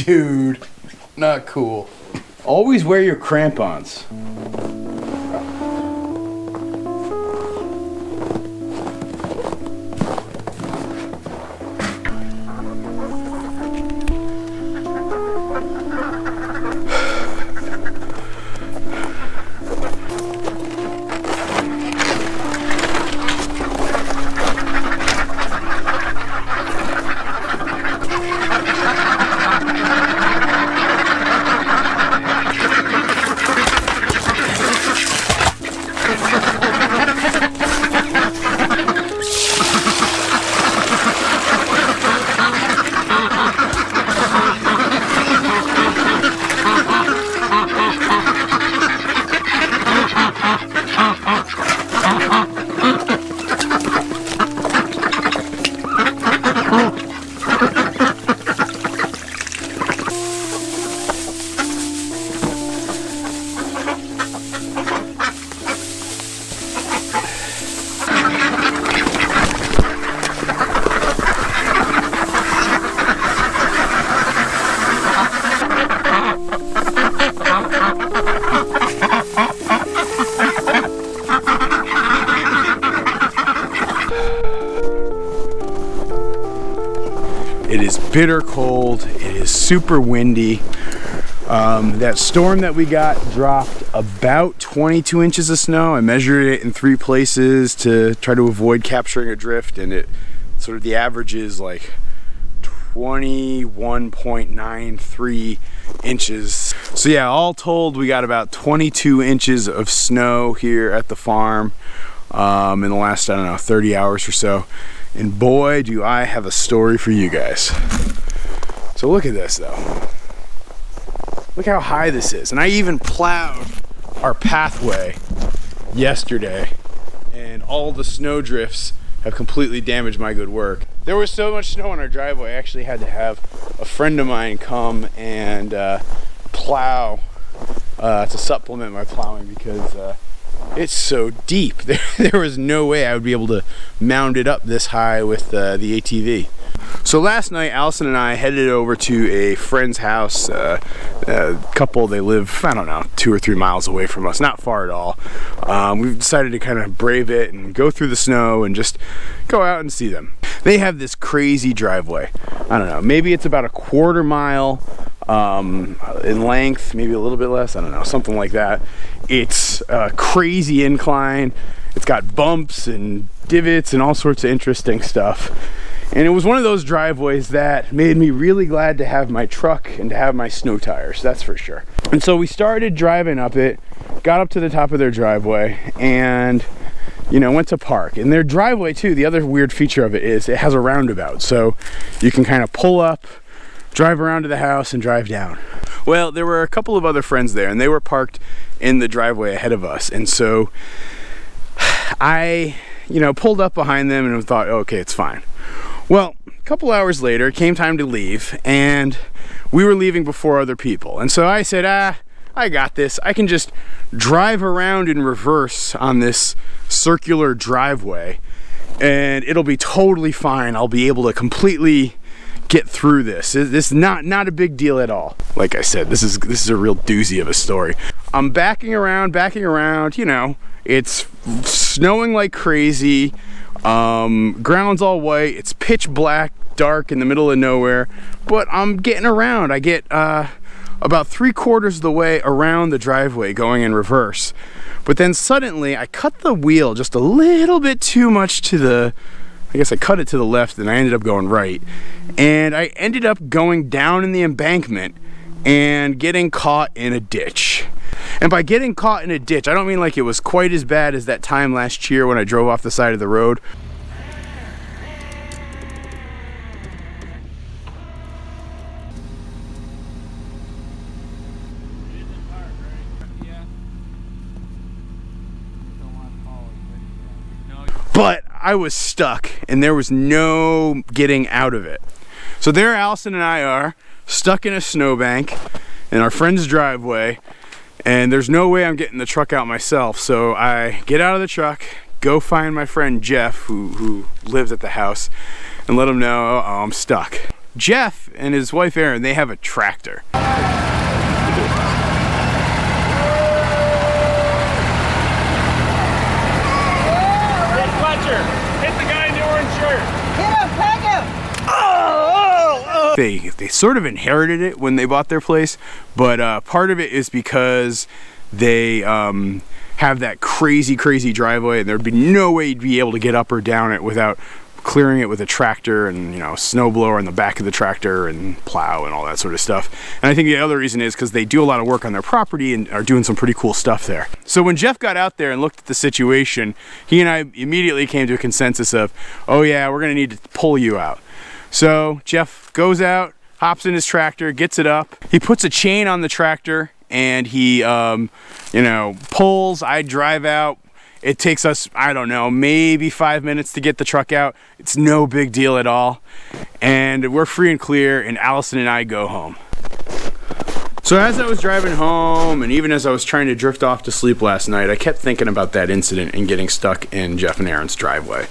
Dude, not cool. Always wear your crampons. It is bitter cold. It is super windy. That storm that we got dropped about 22 inches of snow. I measured it in 3 places to try to avoid capturing a drift, and it sort of the average is like 21.93 inches. So yeah, all told, we got about 22 inches of snow here at the farm in the last, I don't know, 30 hours or so. And boy, do I have a story for you guys. So look at this though. Look how high this is. And I even plowed our pathway yesterday, and all the snow drifts have completely damaged my good work. There was so much snow on our driveway, I actually had to have a friend of mine come and plow to supplement my plowing because it's so deep. There was no way I would be able to mount it up this high with the ATV. So last night, Allison and I headed over to a friend's house. A couple, they live, I don't know, 2 or 3 miles away from us, not far at all. We've decided to kind of brave it and go through the snow and just go out and see them. They have this crazy driveway. I don't know, maybe it's about a 1/4 mile in length, maybe a little bit less, I don't know, something like that. It's a crazy incline. It's got bumps and divots and all sorts of interesting stuff. And it was one of those driveways that made me really glad to have my truck and to have my snow tires, that's for sure. And so we started driving up it, got up to the top of their driveway, and you know, went to park. And their driveway too, the other weird feature of it is it has a roundabout. So you can kind of pull up, drive around to the house, and drive down. Well, there were a couple of other friends there, and they were parked in the driveway ahead of us. And so I, you know, pulled up behind them and thought, okay, it's fine. Well, a couple hours later, it came time to leave, and we were leaving before other people. And so I said, I got this. I can just drive around in reverse on this circular driveway, and it'll be totally fine. I'll be able to completely get through this. This is not a big deal at all. Like I said, this is a real doozy of a story. I'm backing around, you know, it's snowing like crazy. Ground's all white, it's pitch black, dark in the middle of nowhere, but I'm getting around. I get about 3/4 of the way around the driveway going in reverse. But then suddenly I cut the wheel just a little bit too much to the, I guess I cut it to the left and I ended up going right. And I ended up going down in the embankment and getting caught in a ditch. And by getting caught in a ditch, I don't mean like it was quite as bad as that time last year when I drove off the side of the road. But I was stuck and there was no getting out of it. So there Allison and I are stuck in a snowbank in our friend's driveway, and there's no way I'm getting the truck out myself. So I get out of the truck, go find my friend Jeff who lives at the house, and let him know, oh, I'm stuck. Jeff and his wife Erin, they have a tractor. They sort of inherited it when they bought their place, but part of it is because they have that crazy driveway, and there'd be no way you'd be able to get up or down it without clearing it with a tractor and, you know, snowblower in the back of the tractor and plow and all that sort of stuff. And I think the other reason is because they do a lot of work on their property and are doing some pretty cool stuff there. So when Jeff got out there and looked at the situation, he and I immediately came to a consensus of, oh yeah, we're gonna need to pull you out. So Jeff goes out, hops in his tractor, gets it up. He puts a chain on the tractor and he, you know, pulls. I drive out. It takes us, I don't know, maybe 5 minutes to get the truck out. It's no big deal at all. And we're free and clear, and Allison and I go home. So as I was driving home, and even as I was trying to drift off to sleep last night, I kept thinking about that incident and getting stuck in Jeff and Erin's driveway.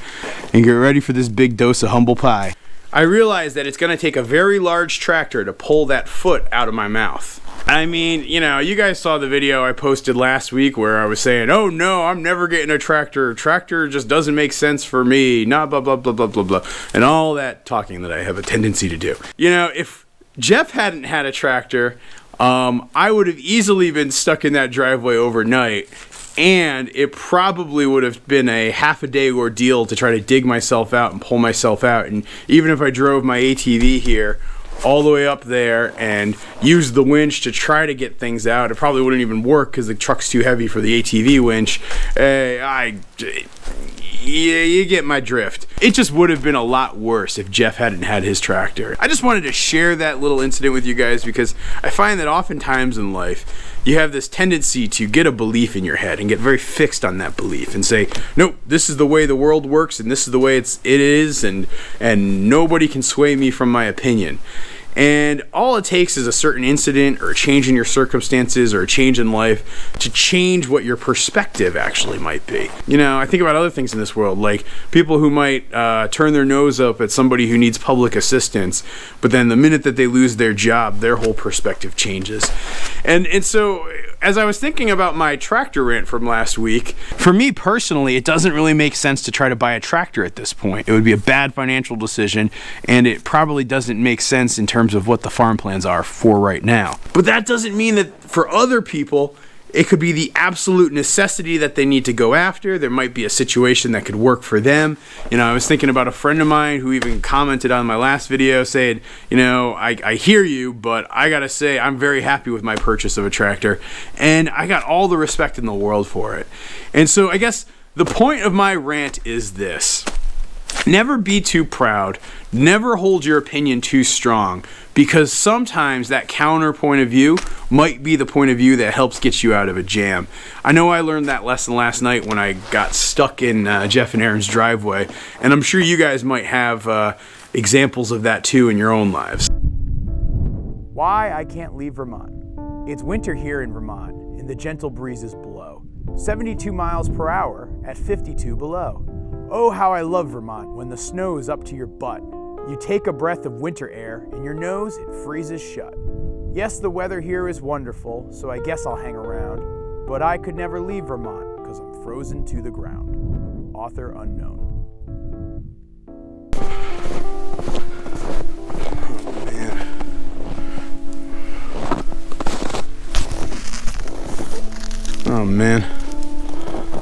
And get ready for this big dose of humble pie. I realized that it's gonna take a very large tractor to pull that foot out of my mouth. I mean, you know, you guys saw the video I posted last week where I was saying, oh no, I'm never getting a tractor. Tractor just doesn't make sense for me. Not blah, blah, blah, blah, blah, blah. And all that talking that I have a tendency to do. You know, if Jeff hadn't had a tractor, I would have easily been stuck in that driveway overnight. And it probably would have been a half-a-day ordeal to try to dig myself out and pull myself out. And even if I drove my ATV here all the way up there and used the winch to try to get things out, it probably wouldn't even work because the truck's too heavy for the ATV winch. Yeah, you get my drift. It just would have been a lot worse if Jeff hadn't had his tractor. I just wanted to share that little incident with you guys because I find that oftentimes in life you have this tendency to get a belief in your head and get very fixed on that belief and say, nope, this is the way the world works and this is the way it is, and nobody can sway me from my opinion. And all it takes is a certain incident or a change in your circumstances or a change in life to change what your perspective actually might be. You know, I think about other things in this world, like people who might turn their nose up at somebody who needs public assistance, but then the minute that they lose their job, their whole perspective changes. And so as I was thinking about my tractor rant from last week, for me personally, it doesn't really make sense to try to buy a tractor at this point. It would be a bad financial decision, and it probably doesn't make sense in terms of what the farm plans are for right now. But that doesn't mean that for other people, it could be the absolute necessity that they need to go after. There might be a situation that could work for them. You know, I was thinking about a friend of mine who even commented on my last video saying, you know, I hear you, but I gotta say I'm very happy with my purchase of a tractor, and I got all the respect in the world for it. And so I guess the point of my rant is this. Never be too proud. Never hold your opinion too strong, because sometimes that counter point of view might be the point of view that helps get you out of a jam. I know I learned that lesson last night when I got stuck in Jeff and Erin's driveway, and I'm sure you guys might have examples of that too in your own lives. Why I can't leave Vermont. It's winter here in Vermont, and the gentle breezes blow. 72 miles per hour at 52 below. Oh, how I love Vermont when the snow's up to your butt. You take a breath of winter air, and your nose, it freezes shut. Yes, the weather here is wonderful, so I guess I'll hang around. But I could never leave Vermont, because I'm frozen to the ground. Author unknown. Oh man,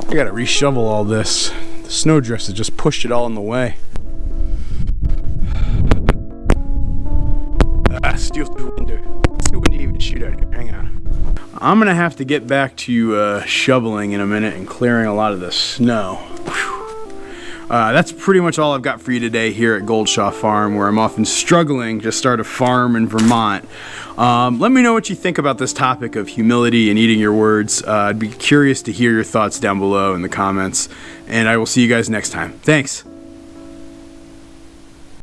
I gotta reshovel all this. The snow drifts have just pushed it all in the way. Still too windy. It's too windy to even shoot out here. Hang on. I'm gonna have to get back to shoveling in a minute and clearing a lot of the snow. That's pretty much all I've got for you today here at Goldshaw Farm, where I'm often struggling to start a farm in Vermont. Let me know what you think about this topic of humility and eating your words. I'd be curious to hear your thoughts down below in the comments, and I will see you guys next time. Thanks.